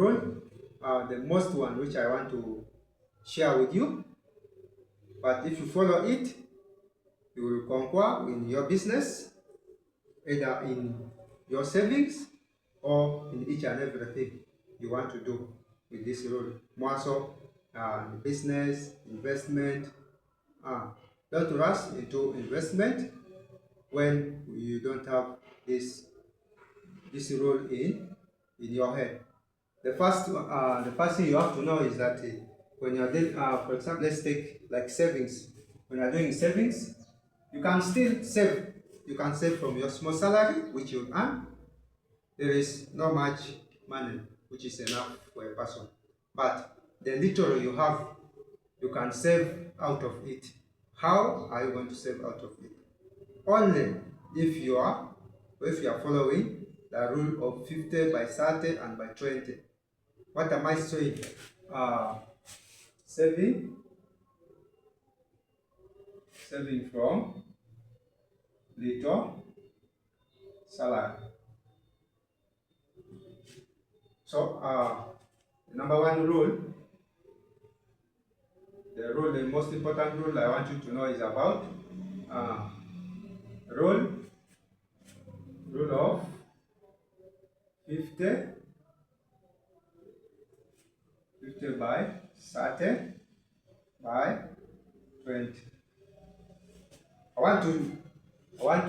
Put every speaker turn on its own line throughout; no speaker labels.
rule, the most one which I want to share with you. But if you follow it, you will conquer in your business, either in your savings or in each and everything you want to do with this rule. More so, business, investment. Don't rush into investment when you don't have this rule in your head. The first thing you have to know is that when you're doing, for example, let's take like savings. When you're doing savings, you can still save. You can save from your small salary, which you earn. There is not much money, which is enough for a person. But the little you have, you can save out of it. How are you going to save out of it? Only if you are following the rule of 50 by 30 and by 20. What am I saying? Saving from little salary. So the number one rule, the most important rule I want you to know is about rule of 50 by 30 by 20. I want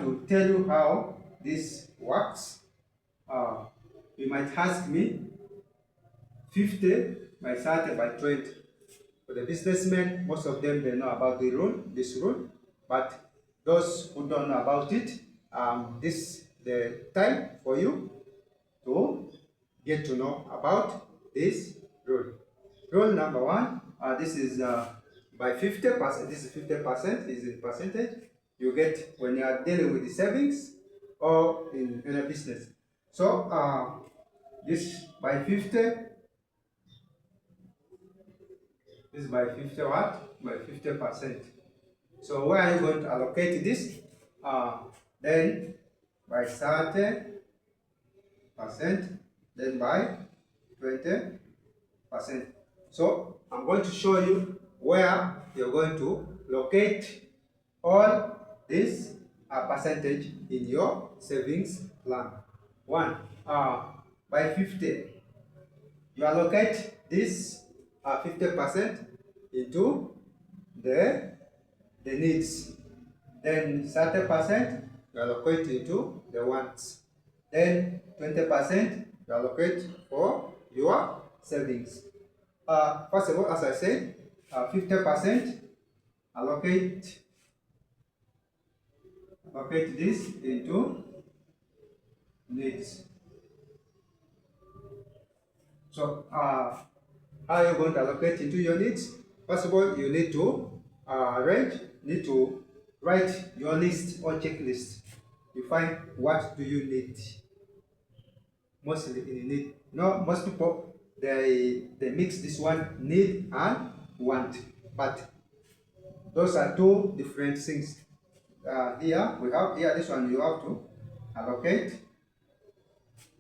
to tell you how this works. You might ask me 50 by 30 by 20. For the businessmen, most of them they know about this rule, but those who don't know about it, this the time for you to get to know about this rule. Rule number one, this is by 50%. This is 50%, is in percentage you get when you are dealing with the savings or in a business. So this by 50, this is by 50 what? By 50%. So where are you going to allocate this? Then by 30%, then by 20%. So I'm going to show you where you're going to locate all this percentage in your savings plan. One, by 50, you allocate this 50% into the needs. Then 30% you allocate into the wants. Then 20% you allocate for your savings. First of all, as I said, 50% allocate this into needs. So how are you going to allocate into your needs? First of all, you need to write your list or checklist. You find what do you need. Mostly in need. Most people they mix this one, need and want, but those are two different things. Here we have this one you have to allocate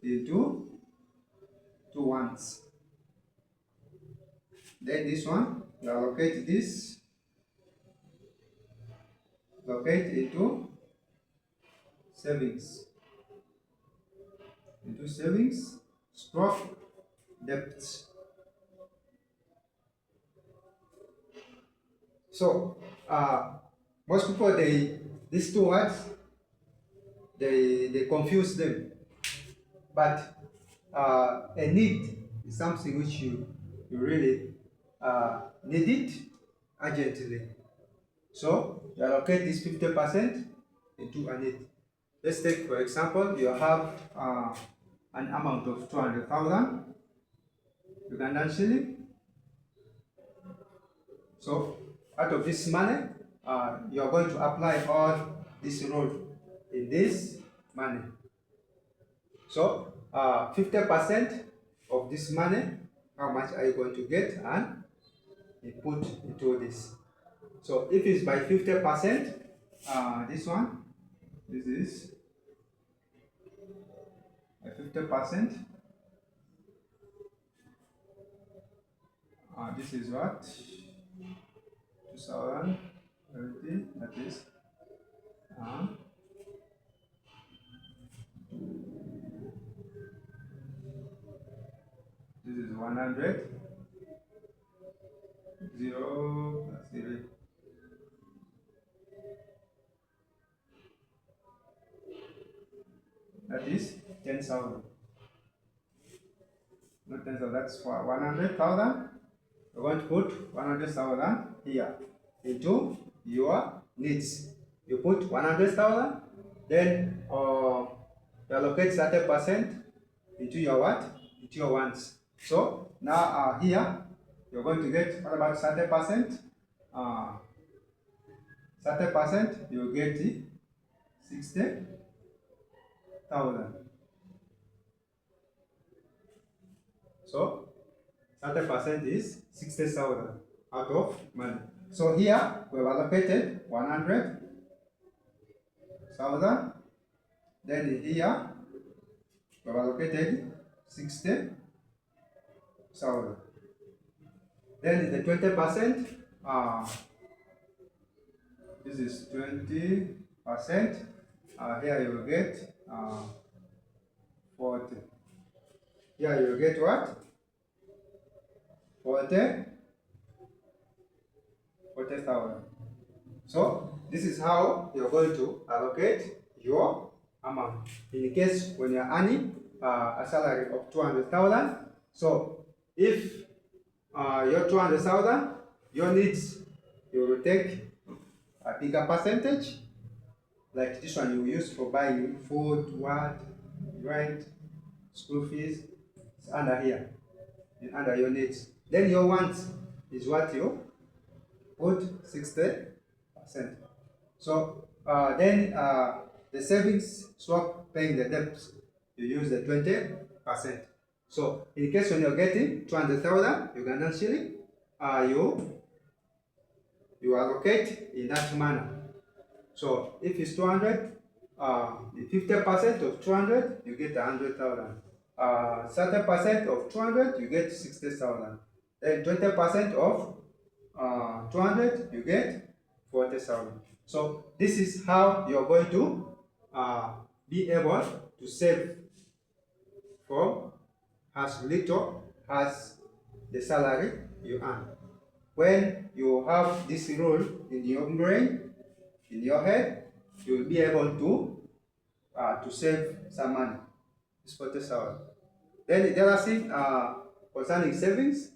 into two wants. Then this one you allocate this, allocate into savings, stroke debts. So most people these two words they confuse them, but a need is something which you really need it urgently. So you allocate this 50% into a need. Let's take for example you have an amount of 200,000 Ugandan shilling. So out of this money, you are going to apply all this rule in this money. So 50% of this money, how much are you going to get and you put into this? So if it's by 50%, this is by 50%. This is what? 2020, that is. This is 100. 0 plus 0. That is 10,000. Not 10,000, that's for 100,000. We're going to put 100,000 here into your needs. You put 100,000, then you allocate 30% into your what? Into your wants. So now here you're going to get what about 30%? 30% you get 60,000. So 30% is 60,000 out of money. So here we have allocated 100,000. Then here we have allocated 60,000. Then the 20%. This is 20%. Here you will get 40. Here you will get what? 40,000. So this is how you're going to allocate your amount. In case when you're earning a salary of 200,000, so if your 200,000, your needs, you will take a bigger percentage, like this one you use for buying food, rent, school fees. It's under here, under your needs. Then your wants is what you put 60%. So then the savings swap paying the debts, you use the 20%. So in case when you're getting 200,000 Ugandan shilling, you allocate in that manner. So if it's 200, 50% of 200, you get 100,000. 30% of 200, you get 60,000. Then 20% of 200, you get 40,000. So this is how you're going to be able to save from as little as the salary you earn. When you have this rule in your brain, in your head, you will be able to save some money. It's 40,000. Then the other thing concerning savings,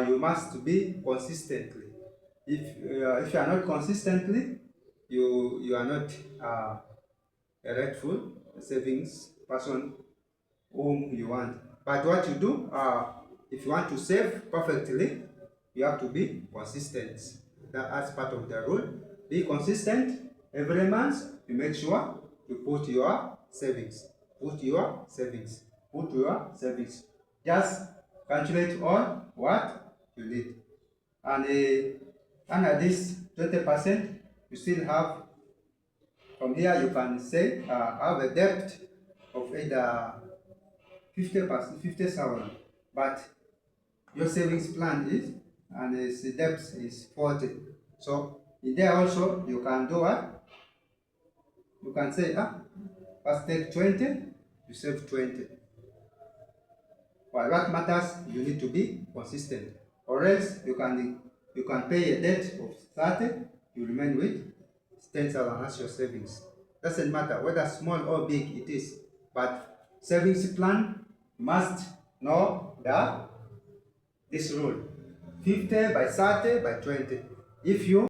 you must be consistently. If you are not consistently, you are not a rightful savings person whom you want. But what you do, if you want to save perfectly, you have to be consistent. That's part of the rule. Be consistent every month. You make sure you put your savings. Put your savings. Put your savings. Just calculate on what you need. And under this 20%, you still have, from here you can say, have a debt of either 50,000, but your savings plan is, and the debt is 40. So in there also you can do what? You can say, first take 20, you save 20. Well, what matters, you need to be consistent, or else you can pay a debt of 30, you remain with 10,000 as your savings. Doesn't matter whether small or big it is, but savings plan must know this rule: 50 by 30 by 20. If you